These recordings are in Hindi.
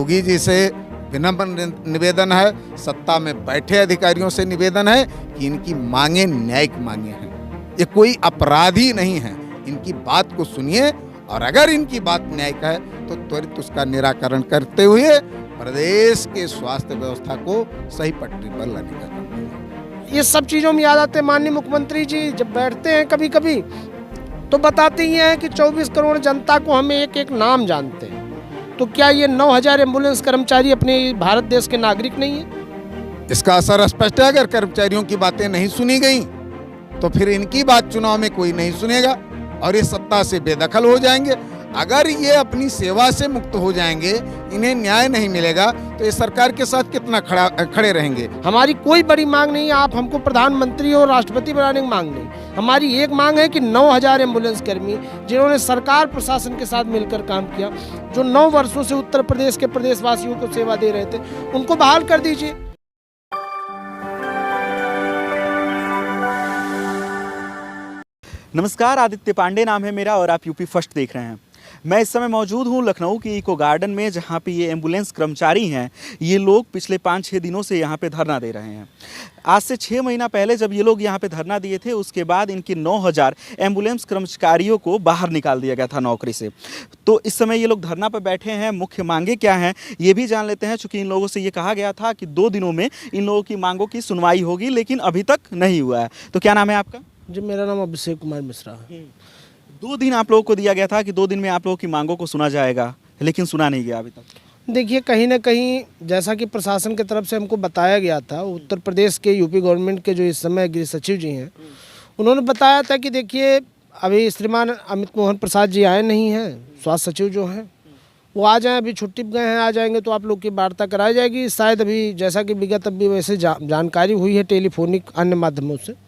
योगी जी से विनम्र निवेदन है, सत्ता में बैठे अधिकारियों से निवेदन है कि इनकी मांगे न्यायिक मांगे हैं। ये कोई अपराधी नहीं है, इनकी बात को सुनिए और अगर इनकी बात न्यायिक है तो त्वरित उसका निराकरण करते हुए प्रदेश के स्वास्थ्य व्यवस्था को सही पटरी पर लाने का काम करें। ये सब चीज़ों में याद आते हैं माननीय मुख्यमंत्री जी जब बैठते हैं कभी कभी तो बताते ही हैं कि 24 करोड़ जनता को हमें एक एक नाम जानते हैं। तो क्या ये 9000 एम्बुलेंस कर्मचारी अपने भारत देश के नागरिक नहीं है? इसका असर स्पष्ट है। अगर कर्मचारियों की बातें नहीं सुनी गई तो फिर इनकी बात चुनाव में कोई नहीं सुनेगा और ये सत्ता से बेदखल हो जाएंगे। अगर ये अपनी सेवा से मुक्त हो जाएंगे, इन्हें न्याय नहीं मिलेगा तो ये सरकार के साथ कितना खड़े रहेंगे। हमारी कोई बड़ी मांग नहीं है, आप हमको प्रधानमंत्री और राष्ट्रपति बनाने की मांग नहीं। हमारी एक मांग है कि 9000 एम्बुलेंस कर्मी जिन्होंने सरकार प्रशासन के साथ मिलकर काम किया, जो 9 वर्षों से उत्तर प्रदेश के प्रदेशवासियों को सेवा दे रहे थे, उनको बहाल कर दीजिए। नमस्कार, आदित्य पांडे नाम है मेरा और आप यूपी फर्स्ट देख रहे हैं। मैं इस समय मौजूद हूँ लखनऊ की इको गार्डन में, जहाँ पे ये एम्बुलेंस कर्मचारी हैं। ये लोग पिछले 5-6 दिनों से यहाँ पे धरना दे रहे हैं। आज से 6 महीना पहले जब ये लोग यहाँ पे धरना दिए थे, उसके बाद इनके 9000 एम्बुलेंस कर्मचारियों को बाहर निकाल दिया गया था नौकरी से। तो इस समय ये लोग धरना पर बैठे हैं। मुख्य मांगे क्या हैं ये भी जान लेते हैं, चूँकि इन लोगों से ये कहा गया था कि 2 दिनों में इन लोगों की मांगों की सुनवाई होगी, लेकिन अभी तक नहीं हुआ है। तो क्या नाम है आपका? जी, मेरा नाम अभिषेक कुमार मिश्रा है। 2 दिन आप लोगों को दिया गया था कि 2 दिन में आप लोगों की मांगों को सुना जाएगा, लेकिन सुना नहीं गया अभी तक। देखिए, कहीं ना कहीं जैसा कि प्रशासन की तरफ से हमको बताया गया था, उत्तर प्रदेश के यूपी गवर्नमेंट के जो इस समय गृह सचिव जी हैं, उन्होंने बताया था कि देखिए अभी श्रीमान अमित मोहन प्रसाद जी आए नहीं हैं, स्वास्थ्य सचिव जो हैं वो आ जाएं, अभी छुट्टी पर गए हैं, आ जाएंगे तो आप लोग की वार्ता कराई जाएगी। शायद अभी जैसा कि विगत अभी वैसे जानकारी हुई है टेलीफोनिक अन्य माध्यमों से,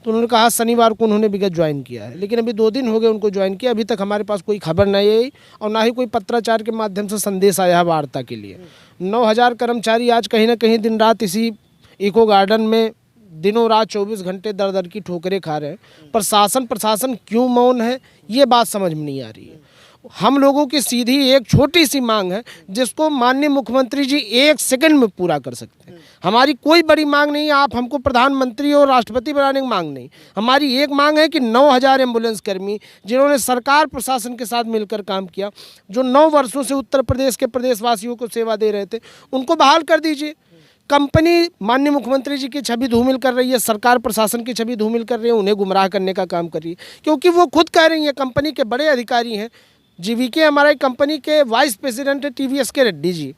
तो उन्होंने कहा शनिवार को उन्होंने विगत ज्वाइन किया है, लेकिन अभी 2 दिन हो गए उनको ज्वाइन किया। अभी तक हमारे पास कोई खबर नहीं आई और ना ही कोई पत्राचार के माध्यम से संदेश आया है वार्ता के लिए। 9000 कर्मचारी आज कहीं ना कहीं दिन रात इसी इको गार्डन में दिनों रात 24 घंटे दर दर की ठोकरें खा रहे हैं। प्रशासन क्यों मौन है, ये बात समझ में नहीं आ रही है। हम लोगों की सीधी एक छोटी सी मांग है जिसको माननीय मुख्यमंत्री जी 1 सेकंड में पूरा कर सकते हैं। हमारी कोई बड़ी मांग नहीं है, आप हमको प्रधानमंत्री और राष्ट्रपति बनाने की मांग नहीं। हमारी एक मांग है कि 9000 एम्बुलेंस कर्मी जिन्होंने सरकार प्रशासन के साथ मिलकर काम किया, जो 9 वर्षों से उत्तर प्रदेश के प्रदेशवासियों को सेवा दे रहे थे, उनको बहाल कर दीजिए। कंपनी माननीय मुख्यमंत्री जी की छवि धूमिल कर रही है, सरकार प्रशासन की छवि धूमिल कर रही है, उन्हें गुमराह करने का काम कर रही है, क्योंकि वो खुद कह रही है, कंपनी के बड़े अधिकारी हैं, जीवीके हमारी कंपनी के वाइस प्रेसिडेंट है टीवीएस के रेड्डी जी,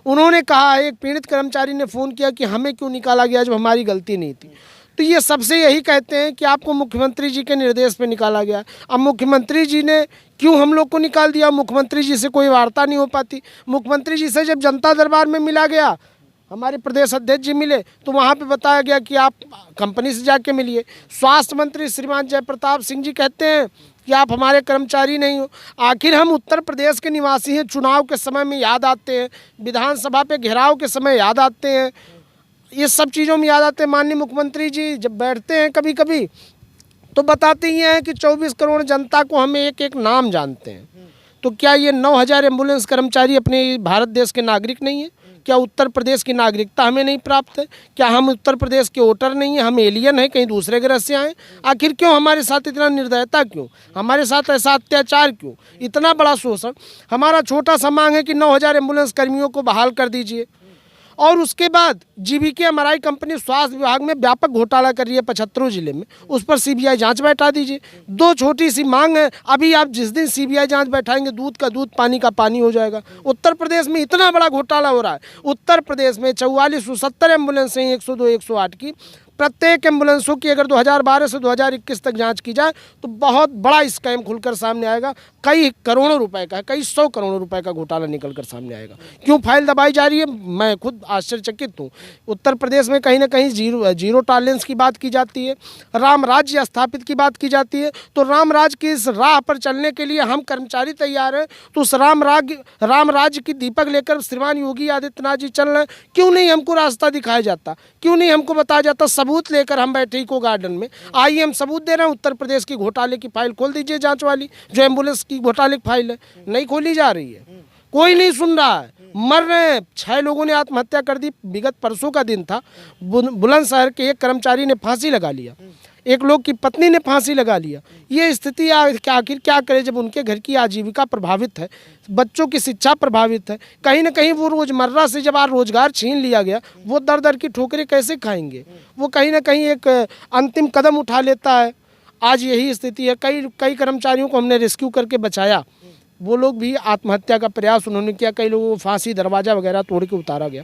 उन्होंने कहा है, एक पीड़ित कर्मचारी ने फ़ोन किया कि हमें क्यों निकाला गया जब हमारी गलती नहीं थी। तो ये सबसे यही कहते हैं कि आपको मुख्यमंत्री जी के निर्देश पे निकाला गया। अब मुख्यमंत्री जी ने क्यों हम लोग को निकाल दिया? मुख्यमंत्री जी से कोई वार्ता नहीं हो पाती। मुख्यमंत्री जी से जब जनता दरबार में मिला गया, हमारे प्रदेश अध्यक्ष जी मिले, तो वहाँ पे बताया गया कि आप कंपनी से जाके मिलिए। स्वास्थ्य मंत्री श्रीमान जयप्रताप सिंह जी कहते हैं कि आप हमारे कर्मचारी नहीं हो। आखिर हम उत्तर प्रदेश के निवासी हैं, चुनाव के समय में याद आते हैं, विधानसभा पे घेराव के समय याद आते हैं, ये सब चीज़ों में याद आते हैं। माननीय मुख्यमंत्री जी जब बैठते हैं कभी कभी तो बताते ही हैं कि 24 करोड़ जनता को हमें एक एक नाम जानते हैं। तो क्या ये 9000 एम्बुलेंस कर्मचारी अपने भारत देश के नागरिक नहीं है? क्या उत्तर प्रदेश की नागरिकता हमें नहीं प्राप्त है? क्या हम उत्तर प्रदेश के वोटर नहीं हैं? हम एलियन हैं, कहीं दूसरे ग्रह से आए? आखिर क्यों हमारे साथ इतना निर्दयता, क्यों हमारे साथ ऐसा अत्याचार, क्यों इतना बड़ा शोषण? हमारा छोटा सा मांग है कि 9000 एम्बुलेंस कर्मियों को बहाल कर दीजिए। और उसके बाद जीवीके एमआरआई कंपनी स्वास्थ्य विभाग में व्यापक घोटाला कर रही है 75 जिले में, उस पर सीबीआई जांच बैठा दीजिए। 2 छोटी सी मांग है। अभी आप जिस दिन सीबीआई जांच बैठाएंगे, दूध का दूध पानी का पानी हो जाएगा। उत्तर प्रदेश में इतना बड़ा घोटाला हो रहा है। उत्तर प्रदेश में 4470 एम्बुलेंस हैं, 102 108 की। प्रत्येक एम्बुलेंसों की अगर 2012 से 2021 तक जांच की जाए तो बहुत बड़ा स्कैम खुलकर सामने आएगा। कई करोड़ों रुपए का, कई 100 करोड़ रुपए का घोटाला निकलकर सामने आएगा। क्यों फाइल दबाई जा रही है, मैं खुद आश्चर्यचकित हूँ। उत्तर प्रदेश में कहीं ना कहीं जीरो टॉलरेंस की बात की जाती है, राम राज्य स्थापित की बात की जाती है। तो राम राज्य की इस राह पर चलने के लिए हम कर्मचारी तैयार हैं। तो उस राम राज्य की दीपक लेकर श्रीमान योगी आदित्यनाथ जी चल रहे हैं। क्यों नहीं हमको रास्ता दिखाया जाता? क्यों नहीं हमको बताया जाता? सबूत लेकर हम बैठे इको गार्डन में, आइए हम सबूत दे रहे हैं। उत्तर प्रदेश की घोटाले की फाइल खोल दीजिए, जांच वाली जो एम्बुलेंस की घोटाले की फाइल है, नहीं खोली जा रही है, कोई नहीं सुन रहा है। मर रहे हैं। 6 लोगों ने आत्महत्या कर दी। विगत परसों का दिन था, बुलंदशहर के एक कर्मचारी ने फांसी लगा लिया, एक लोग की पत्नी ने फांसी लगा लिया। ये स्थिति आखिर क्या करे जब उनके घर की आजीविका प्रभावित है, बच्चों की शिक्षा प्रभावित है। कहीं ना कहीं वो रोज़मर्रा से जब रोज़गार छीन लिया गया, वो दर दर की ठोकरें कैसे खाएंगे। वो कहीं ना कहीं एक अंतिम कदम उठा लेता है। आज यही स्थिति है। कई कर्मचारियों को हमने रेस्क्यू करके बचाया, वो लोग भी आत्महत्या का प्रयास उन्होंने किया। कई लोगों को फांसी दरवाज़ा वगैरह तोड़ के उतारा गया।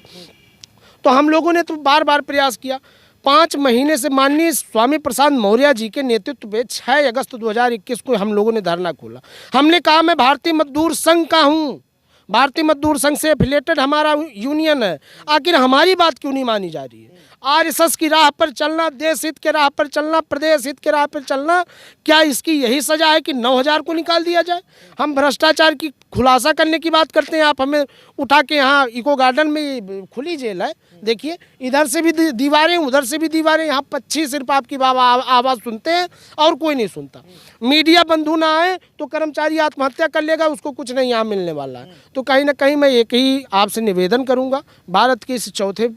तो हम लोगों ने तो बार बार प्रयास किया। 5 महीने से माननीय स्वामी प्रसाद मौर्य जी के नेतृत्व में 6 अगस्त 2021 को हम लोगों ने धरना खोला। हमने कहा मैं भारतीय मजदूर संघ का हूँ, भारतीय मजदूर संघ से एफिलेटेड हमारा यूनियन है, आखिर हमारी बात क्यों नहीं मानी जा रही है। आरएसएस की राह पर चलना, देश हित के राह पर चलना, प्रदेश हित के राह पर चलना, क्या इसकी यही सजा है कि 9000 को निकाल दिया जाए। हम भ्रष्टाचार की खुलासा करने की बात करते हैं, आप हमें उठा के यहाँ इको गार्डन में खुली जेल है, देखिए इधर से भी दीवारें, उधर से भी दीवारें, यहाँ पक्षी सिर्फ आपकी आवाज़ सुनते हैं और कोई नहीं सुनता। मीडिया बंधु ना आए तो कर्मचारी आत्महत्या कर लेगा, उसको कुछ नहीं यहाँ मिलने वाला है। तो कहीं ना कहीं मैं एक ही आपसे निवेदन करूँगा, भारत के इस चौथे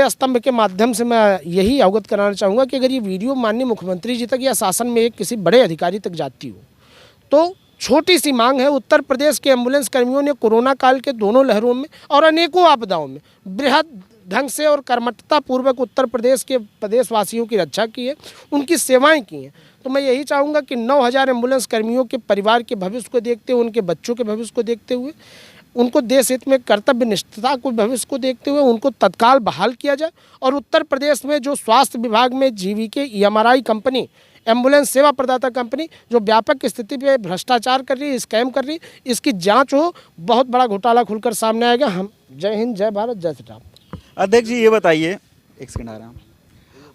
स्तंभ के माध्यम से मैं यही अवगत कराना चाहूँगा कि अगर ये वीडियो माननीय मुख्यमंत्री जी तक या शासन में एक किसी बड़े अधिकारी तक जाती हो तो छोटी सी मांग है। उत्तर प्रदेश के एम्बुलेंस कर्मियों ने कोरोना काल के दोनों लहरों में और अनेकों आपदाओं में बृहद ढंग से और कर्मठता पूर्वक उत्तर प्रदेश के प्रदेशवासियों की रक्षा की है, उनकी सेवाएं की हैं। तो मैं यही चाहूँगा कि 9000 एम्बुलेंस कर्मियों के परिवार के भविष्य को देखते हुए, उनके बच्चों के भविष्य को देखते हुए, उनको देश हित में कर्तव्य निष्ठता को भविष्य को देखते हुए उनको तत्काल बहाल किया जाए। और उत्तर प्रदेश में जो स्वास्थ्य विभाग में जीवीके EMRI कंपनी, एम्बुलेंस सेवा प्रदाता कंपनी, जो व्यापक स्थिति पे भ्रष्टाचार कर रही है, स्कैम कर रही है, इसकी जांच हो, बहुत बड़ा घोटाला खुलकर सामने आएगा। हम जय हिंद, जय भारत, जय श्री राम। अध्यक्ष जी ये बताइए, एक सेकंड आ रहा हूँ।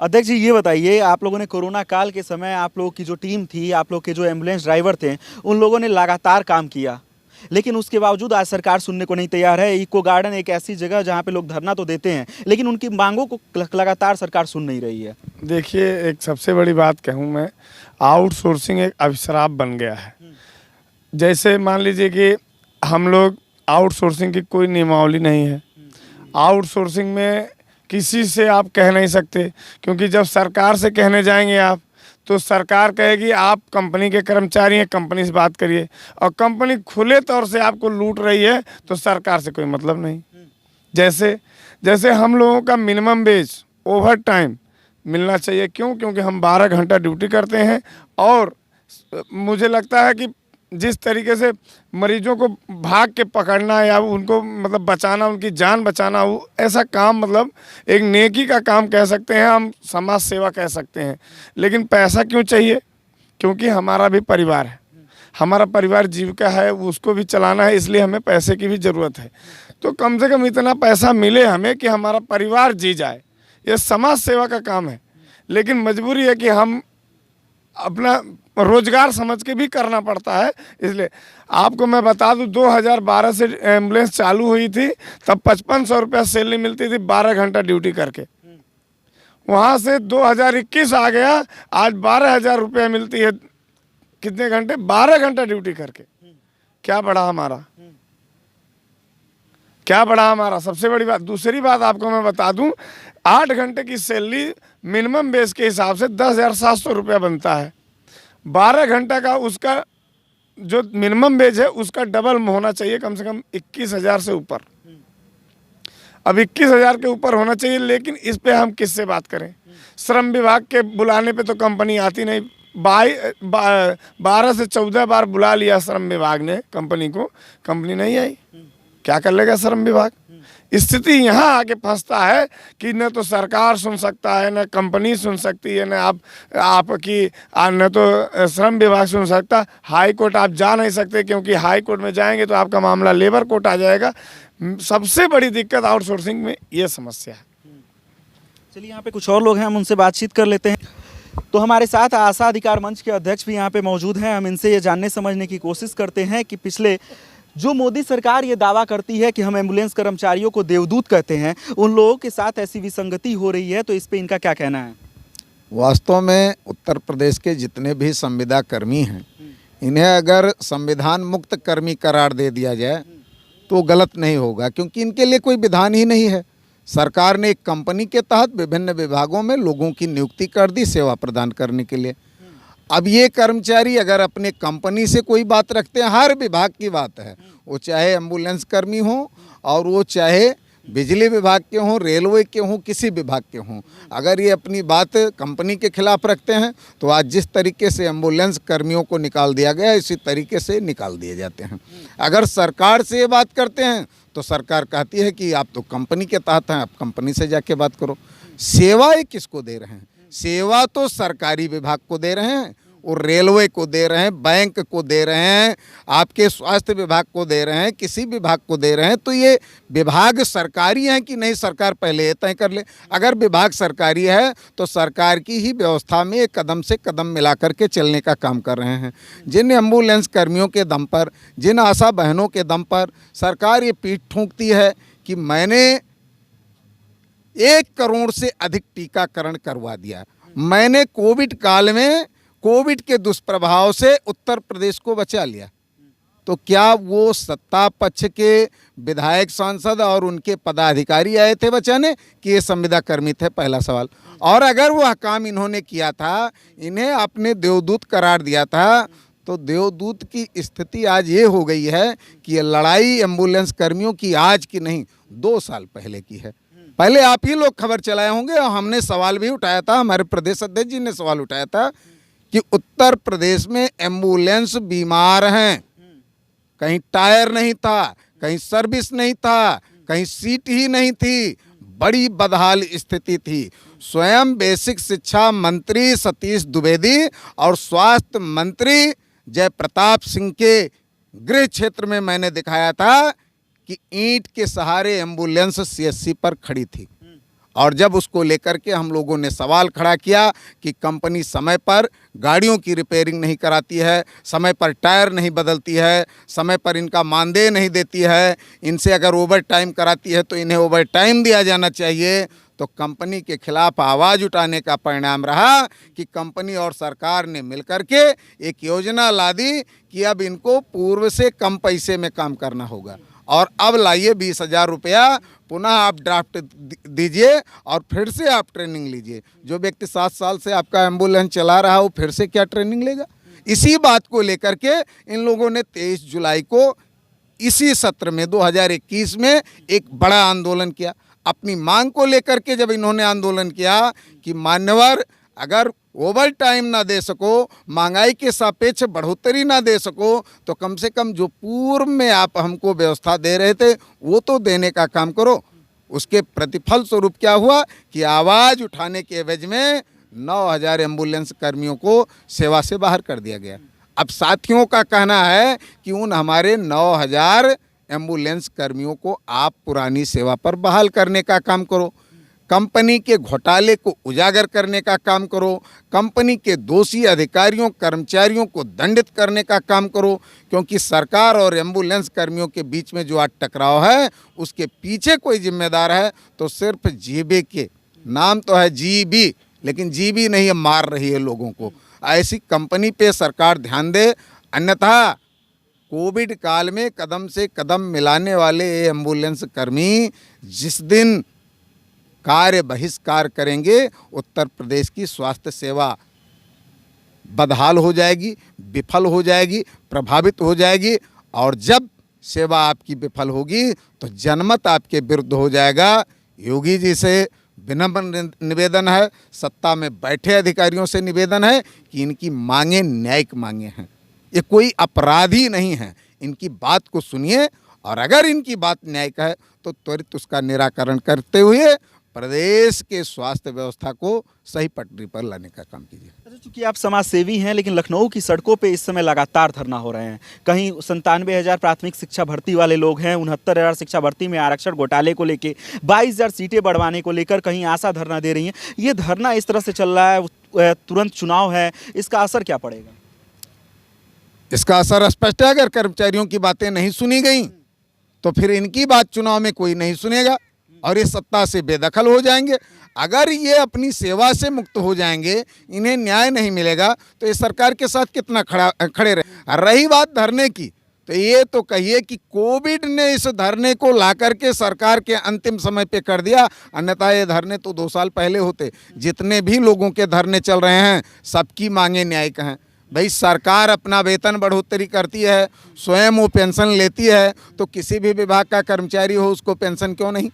अध्यक्ष जी ये बताइए, आप लोगों ने कोरोना काल के समय आप लोगों की जो टीम थी, आप लोग के जो एम्बुलेंस ड्राइवर थे, उन लोगों ने लगातार काम किया, लेकिन उसके बावजूद आज सरकार सुनने को नहीं तैयार है। इको गार्डन एक ऐसी जगह जहाँ पे लोग धरना तो देते हैं, लेकिन उनकी मांगों को लगातार सरकार सुन नहीं रही है। देखिए, एक सबसे बड़ी बात कहूँ मैं, आउटसोर्सिंग एक अभिशाप बन गया है। जैसे मान लीजिए कि हम लोग आउटसोर्सिंग की कोई नियमावली नहीं है। आउटसोर्सिंग में किसी से आप कह नहीं सकते, क्योंकि जब सरकार से कहने जाएंगे आप तो सरकार कहेगी आप कंपनी के कर्मचारी हैं, कंपनी से बात करिए। और कंपनी खुले तौर से आपको लूट रही है तो सरकार से कोई मतलब नहीं। जैसे हम लोगों का मिनिमम वेज ओवर टाइम मिलना चाहिए। क्योंकि हम 12 घंटा ड्यूटी करते हैं और मुझे लगता है कि जिस तरीके से मरीजों को भाग के पकड़ना या उनको मतलब बचाना, उनकी जान बचाना, वो ऐसा काम मतलब एक नेकी का काम कह सकते हैं, हम समाज सेवा कह सकते हैं। लेकिन पैसा क्यों चाहिए? क्योंकि हमारा भी परिवार है, हमारा परिवार जीविका है, उसको भी चलाना है, इसलिए हमें पैसे की भी ज़रूरत है। तो कम से कम इतना पैसा मिले हमें कि हमारा परिवार जी जाए। ये समाज सेवा का काम है, लेकिन मजबूरी है कि हम अपना रोजगार समझ के भी करना पड़ता है। इसलिए आपको मैं बता दूं, 2012 से एम्बुलेंस चालू हुई थी, तब 5500 रुपया सैलरी मिलती थी 12 घंटा ड्यूटी करके। वहाँ से 2021 आ गया, आज 12000 रुपया मिलती है। कितने घंटे? 12 घंटा ड्यूटी करके। क्या बढ़ा हमारा? क्या बढ़ा हमारा? सबसे बड़ी बात। दूसरी बात आपको मैं बता दूं, 8 घंटे की सैलरी मिनिमम बेस के हिसाब से 10,700 रुपया बनता है। 12 घंटा का उसका जो मिनिमम वेज है उसका डबल होना चाहिए, कम से कम 21,000 से ऊपर। अब 21,000 के ऊपर होना चाहिए, लेकिन इस पे हम किससे बात करें? श्रम विभाग के बुलाने पे तो कंपनी आती नहीं। 12 से 14 बार बुला लिया श्रम विभाग ने कंपनी को, कंपनी नहीं आई। क्या कर लेगा श्रम विभाग? स्थिति यहाँ आके फंसता है कि न तो सरकार सुन सकता है, न कंपनी सुन सकती है, न आपकी न तो श्रम विभाग सुन सकता। हाई कोर्ट आप जा नहीं सकते, क्योंकि हाई कोर्ट में जाएंगे तो आपका मामला लेबर कोर्ट आ जाएगा। सबसे बड़ी दिक्कत आउटसोर्सिंग में ये समस्या है। चलिए, यहाँ पे कुछ और लोग हैं, हम उनसे बातचीत कर लेते हैं। तो हमारे साथ आशा अधिकार मंच के अध्यक्ष भी यहाँ पे मौजूद हैं। हम इनसे ये जानने समझने की कोशिश करते हैं कि पिछले जो मोदी सरकार ये दावा करती है कि हम एम्बुलेंस कर्मचारियों को देवदूत कहते हैं, उन लोगों के साथ ऐसी विसंगति हो रही है, तो इस पे इनका क्या कहना है? वास्तव में उत्तर प्रदेश के जितने भी संविदा कर्मी हैं, इन्हें अगर संविधान मुक्त कर्मी करार दे दिया जाए तो गलत नहीं होगा, क्योंकि इनके लिए कोई विधान ही नहीं है। सरकार ने एक कंपनी के तहत विभिन्न विभागों में लोगों की नियुक्ति कर दी सेवा प्रदान करने के लिए। अब ये कर्मचारी अगर अपने कंपनी से कोई बात रखते हैं, हर विभाग की बात है, वो चाहे एम्बुलेंस कर्मी हो और वो चाहे बिजली विभाग के हों, रेलवे के हों, किसी विभाग के हों, अगर ये अपनी बात कंपनी के खिलाफ रखते हैं तो आज जिस तरीके से एम्बुलेंस कर्मियों को निकाल दिया गया इसी तरीके से निकाल दिए जाते हैं। अगर सरकार से ये बात करते हैं तो सरकार कहती है कि आप तो कंपनी के तहत हैं, आप कंपनी से जाके बात करो। सेवाएं किसको दे रहे हैं? सेवा तो सरकारी विभाग को दे रहे हैं, और रेलवे को दे रहे हैं, बैंक को दे रहे हैं, आपके स्वास्थ्य विभाग को दे रहे हैं, किसी विभाग को दे रहे हैं। तो ये विभाग सरकारी हैं कि नहीं, सरकार पहले ये तय कर ले। अगर विभाग सरकारी है तो सरकार की ही व्यवस्था में एक कदम से कदम मिला करके चलने का काम कर रहे हैं। जिन एम्बुलेंस कर्मियों के दम पर, जिन आशा बहनों के दम पर सरकार ये पीठ ठोंकती है कि मैंने 1 करोड़ से अधिक टीकाकरण करवा दिया, मैंने कोविड काल में कोविड के दुष्प्रभाव से उत्तर प्रदेश को बचा लिया, तो क्या वो सत्ता पक्ष के विधायक, सांसद और उनके पदाधिकारी आए थे बचाने कि ये संविदा कर्मी थे? पहला सवाल। और अगर वह काम इन्होंने किया था, इन्हें आपने देवदूत करार दिया था, तो देवदूत की स्थिति आज ये हो गई है कि ये लड़ाई एम्बुलेंस कर्मियों की आज की नहीं, 2 साल पहले की है। पहले आप ही लोग खबर चलाए होंगे और हमने सवाल भी उठाया था, हमारे प्रदेश अध्यक्ष जी ने सवाल उठाया था कि उत्तर प्रदेश में एम्बुलेंस बीमार हैं, कहीं टायर नहीं था, कहीं सर्विस नहीं था, कहीं सीट ही नहीं थी, बड़ी बदहाल स्थिति थी। स्वयं बेसिक शिक्षा मंत्री सतीश द्विवेदी और स्वास्थ्य मंत्री जयप्रताप सिंह के गृह क्षेत्र में मैंने दिखाया था कि ईंट के सहारे एम्बुलेंस सीएससी पर खड़ी थी। और जब उसको लेकर के हम लोगों ने सवाल खड़ा किया कि कंपनी समय पर गाड़ियों की रिपेयरिंग नहीं कराती है, समय पर टायर नहीं बदलती है, समय पर इनका मानदेय नहीं देती है, इनसे अगर ओवर टाइम कराती है तो इन्हें ओवर टाइम दिया जाना चाहिए, तो कंपनी के खिलाफ आवाज़ उठाने का परिणाम रहा कि कंपनी और सरकार ने मिलकर के एक योजना ला दी कि अब इनको पूर्व से कम पैसे में काम करना होगा, और अब लाइए 20,000 रुपया, पुनः आप ड्राफ्ट दीजिए और फिर से आप ट्रेनिंग लीजिए। जो व्यक्ति 7 साल से आपका एम्बुलेंस चला रहा है वो फिर से क्या ट्रेनिंग लेगा? इसी बात को लेकर के इन लोगों ने 23 जुलाई को इसी सत्र में 2021 में एक बड़ा आंदोलन किया। अपनी मांग को लेकर के जब इन्होंने आंदोलन किया कि मान्यवर अगर ओवर टाइम ना दे सको, महंगाई के सापेक्ष बढ़ोतरी ना दे सको, तो कम से कम जो पूर्व में आप हमको व्यवस्था दे रहे थे वो तो देने का काम करो। उसके प्रतिफल स्वरूप क्या हुआ कि आवाज़ उठाने के एवज में 9,000 एम्बुलेंस कर्मियों को सेवा से बाहर कर दिया गया। अब साथियों का कहना है कि उन हमारे 9,000 एम्बुलेंस कर्मियों को आप पुरानी सेवा पर बहाल करने का काम करो, कंपनी के घोटाले को उजागर करने का काम करो, कंपनी के दोषी अधिकारियों कर्मचारियों को दंडित करने का काम करो, क्योंकि सरकार और एम्बुलेंस कर्मियों के बीच में जो आज टकराव है उसके पीछे कोई जिम्मेदार है तो सिर्फ जीबी के नाम तो है जीबी, लेकिन जीबी नहीं है, मार रही है लोगों को। ऐसी कंपनी पे सरकार ध्यान दे, अन्यथा कोविड काल में कदम से कदम मिलाने वाले ये एम्बुलेंस कर्मी जिस दिन कार्य बहिष्कार करेंगे, उत्तर प्रदेश की स्वास्थ्य सेवा बदहाल हो जाएगी, विफल हो जाएगी, प्रभावित हो जाएगी, और जब सेवा आपकी विफल होगी तो जनमत आपके विरुद्ध हो जाएगा। योगी जी से विनम्र निवेदन है, सत्ता में बैठे अधिकारियों से निवेदन है कि इनकी मांगें न्यायिक मांगें हैं, ये कोई अपराधी नहीं है, इनकी बात को सुनिए और अगर इनकी बात न्यायिक है तो त्वरित उसका निराकरण करते हुए प्रदेश के स्वास्थ्य व्यवस्था को सही पटरी पर लाने का काम कीजिए। अच्छा, चूंकि आप समाज सेवी हैं, लेकिन लखनऊ की सड़कों पे इस समय लगातार धरना हो रहे हैं। कहीं 97,000 प्राथमिक शिक्षा भर्ती वाले लोग हैं, 69,000 शिक्षा भर्ती में आरक्षण घोटाले को लेके, 22,000 सीटें बढ़वाने को लेकर कहीं आशा धरना दे रही हैं। ये धरना इस तरह से चल रहा है, तुरंत चुनाव है, इसका असर क्या पड़ेगा? इसका असर स्पष्ट है, अगर कर्मचारियों की बातें नहीं सुनी गई तो फिर इनकी बात चुनाव में कोई नहीं सुनेगा और ये सत्ता से बेदखल हो जाएंगे। अगर ये अपनी सेवा से मुक्त हो जाएंगे, इन्हें न्याय नहीं मिलेगा, तो ये सरकार के साथ कितना खड़े रहे। रही बात धरने की, तो ये तो कहिए कि कोविड ने इस धरने को ला करके सरकार के अंतिम समय पे कर दिया, अन्यथा ये धरने तो 2 साल पहले होते। जितने भी लोगों के धरने चल रहे हैं सबकी मांगे न्यायिक हैं। भाई सरकार अपना वेतन बढ़ोतरी करती है, स्वयं वो पेंशन लेती है, तो किसी भी विभाग का कर्मचारी हो उसको पेंशन क्यों नहीं।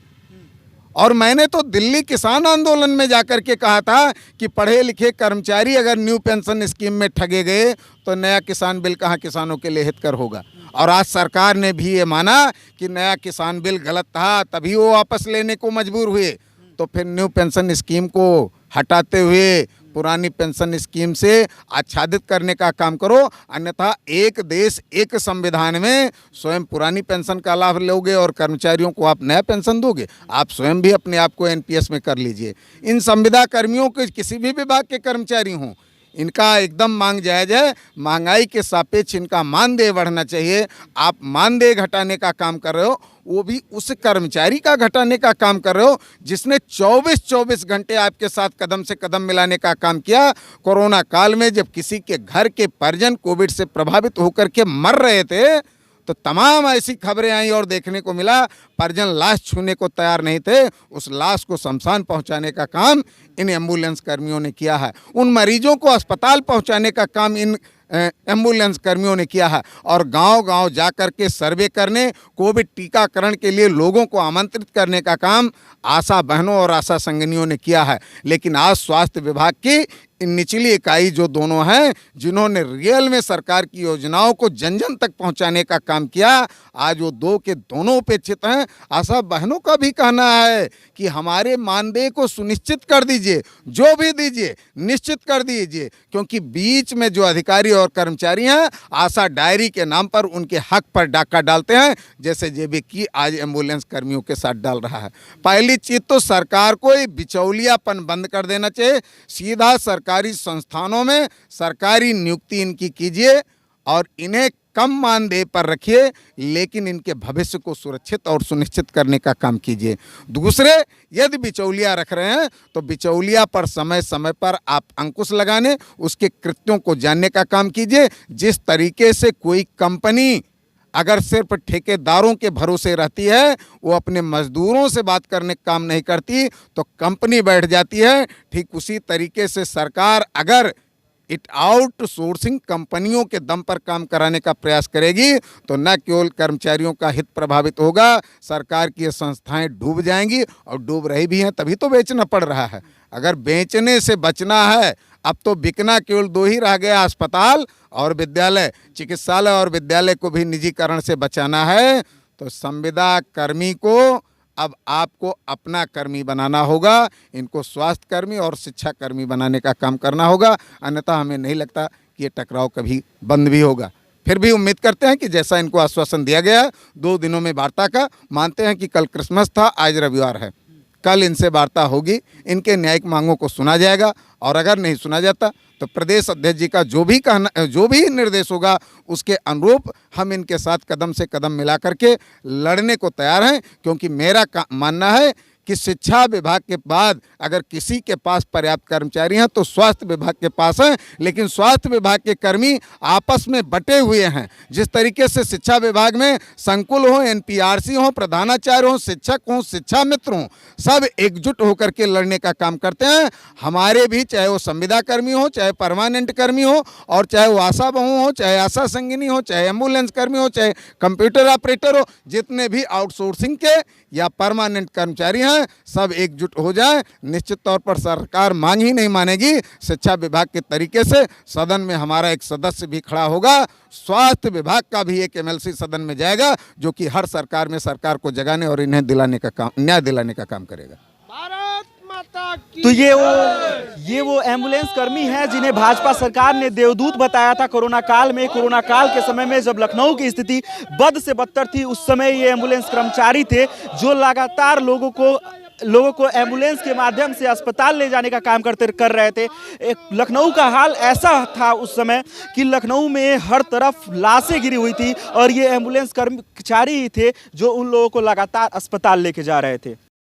और मैंने तो दिल्ली किसान आंदोलन में जाकर के कहा था कि पढ़े लिखे कर्मचारी अगर न्यू पेंशन स्कीम में ठगे गए तो नया किसान बिल कहाँ किसानों के लिए हितकर होगा। और आज सरकार ने भी ये माना कि नया किसान बिल गलत था, तभी वो वापस लेने को मजबूर हुए। तो फिर न्यू पेंशन स्कीम को हटाते हुए पुरानी पेंशन स्कीम से आच्छादित करने का काम करो, अन्यथा एक देश एक संविधान में स्वयं पुरानी पेंशन का लाभ लोगे और कर्मचारियों को आप नया पेंशन दोगे। आप स्वयं भी अपने आप को एनपीएस में कर लीजिए। इन संविदा कर्मियों के किसी भी विभाग के कर्मचारी हों, इनका एकदम मांग जायज़ है। महंगाई के सापेक्ष इनका मानदेय बढ़ना चाहिए। आप मानदेय घटाने का काम कर रहे हो, वो भी उस कर्मचारी का घटाने का काम कर रहे हो जिसने 24-24 घंटे आपके साथ कदम से कदम मिलाने का काम किया। कोरोना काल में जब किसी के घर के परिजन कोविड से प्रभावित होकर के मर रहे थे तो तमाम ऐसी खबरें आई और देखने को मिला परिजन लाश छूने को तैयार नहीं थे। उस लाश को शमशान पहुंचाने का काम इन एम्बुलेंस कर्मियों ने किया है। उन मरीजों को अस्पताल पहुंचाने का काम इन एम्बुलेंस कर्मियों ने किया है। और गांव-गांव जाकर के सर्वे करने, कोविड टीकाकरण के लिए लोगों को आमंत्रित करने का काम आशा बहनों और आशा संगिनियों ने किया है। लेकिन आज स्वास्थ्य विभाग की निचली इकाई जो दोनों हैं, जिन्होंने रियल में सरकार की योजनाओं को जन जन तक पहुंचाने का काम किया, आज वो दो के दोनों उपेक्षित हैं। आशा बहनों का भी कहना है कि हमारे मानदेय को सुनिश्चित कर दीजिए, जो भी दीजिए निश्चित कर दीजिए, क्योंकि बीच में जो अधिकारी और कर्मचारी हैं आशा डायरी के नाम पर उनके हक पर डाका डालते हैं, जैसे जेबीकी आज एम्बुलेंस कर्मियों के साथ डाल रहा है। पहली चीज़ तो सरकार को ये बिचौलियापन बंद कर देना चाहिए। सीधा सरकारी संस्थानों में सरकारी नियुक्ति इनकी कीजिए और इन्हें कम मानदेय पर रखिए, लेकिन इनके भविष्य को सुरक्षित और सुनिश्चित करने का काम कीजिए। दूसरे, यदि बिचौलिया रख रहे हैं तो बिचौलिया पर समय समय पर आप अंकुश लगाने, उसके कृत्यों को जानने का काम कीजिए। जिस तरीके से कोई कंपनी अगर सिर्फ ठेकेदारों के भरोसे रहती है, वो अपने मजदूरों से बात करने का काम नहीं करती तो कंपनी बैठ जाती है। ठीक उसी तरीके से सरकार अगर आउटसोर्सिंग कंपनियों के दम पर काम कराने का प्रयास करेगी तो न केवल कर्मचारियों का हित प्रभावित होगा, सरकार की ये संस्थाएं डूब जाएंगी और डूब रही भी हैं, तभी तो बेचना पड़ रहा है। अगर बेचने से बचना है, अब तो बिकना केवल 2 ही रह गया, अस्पताल और विद्यालय। चिकित्सालय और विद्यालय को भी निजीकरण से बचाना है तो संविदा कर्मी को अब आपको अपना कर्मी बनाना होगा। इनको स्वास्थ्य कर्मी और शिक्षा कर्मी बनाने का काम करना होगा, अन्यथा हमें नहीं लगता कि ये टकराव कभी बंद भी होगा। फिर भी उम्मीद करते हैं कि जैसा इनको आश्वासन दिया गया 2 दिनों में वार्ता का, मानते हैं कि कल क्रिसमस था, आज रविवार है, कल इनसे वार्ता होगी, इनके न्यायिक मांगों को सुना जाएगा और अगर नहीं सुना जाता तो प्रदेश अध्यक्ष जी का जो भी निर्देश होगा उसके अनुरूप हम इनके साथ कदम से कदम मिला करके लड़ने को तैयार हैं। क्योंकि मेरा मानना है कि शिक्षा विभाग के बाद अगर किसी के पास पर्याप्त कर्मचारी हैं तो स्वास्थ्य विभाग के पास हैं, लेकिन स्वास्थ्य विभाग के कर्मी आपस में बटे हुए हैं। जिस तरीके से शिक्षा विभाग में संकुल हो, एनपीआरसी हो, प्रधानाचार्य हो, शिक्षक हो, शिक्षा मित्र हो, सब एकजुट होकर के लड़ने का काम करते हैं। हमारे भी, चाहे वो संविदा कर्मी हो, चाहे परमानेंट कर्मी हो, और चाहे वो आशा बहू हो, चाहे आशा संगिनी हो, चाहे एम्बुलेंस कर्मी हो, चाहे कंप्यूटर ऑपरेटर हो, जितने भी आउटसोर्सिंग के या परमानेंट कर्मचारी हैं, सब एकजुट हो जाएं। निश्चित तौर पर सरकार मांग ही नहीं मानेगी। शिक्षा विभाग के तरीके से सदन में हमारा एक सदस्य भी खड़ा होगा, स्वास्थ्य विभाग का भी एक एमएलसी सदन में जाएगा, जो कि हर सरकार में सरकार को जगाने और इन्हें दिलाने का काम, न्याय दिलाने का काम करेगा। तो ये वो एम्बुलेंस कर्मी हैं जिन्हें भाजपा सरकार ने देवदूत बताया था कोरोना काल में। कोरोना काल के समय में जब लखनऊ की स्थिति बद से बदतर थी, उस समय ये एम्बुलेंस कर्मचारी थे जो लगातार लोगों को एम्बुलेंस के माध्यम से अस्पताल ले जाने का काम कर रहे थे। लखनऊ का हाल ऐसा था उस समय कि लखनऊ में हर तरफ लाशें गिरी हुई थी और ये एम्बुलेंस कर्मचारी ही थे जो उन लोगों को लगातार अस्पताल लेके जा रहे थे।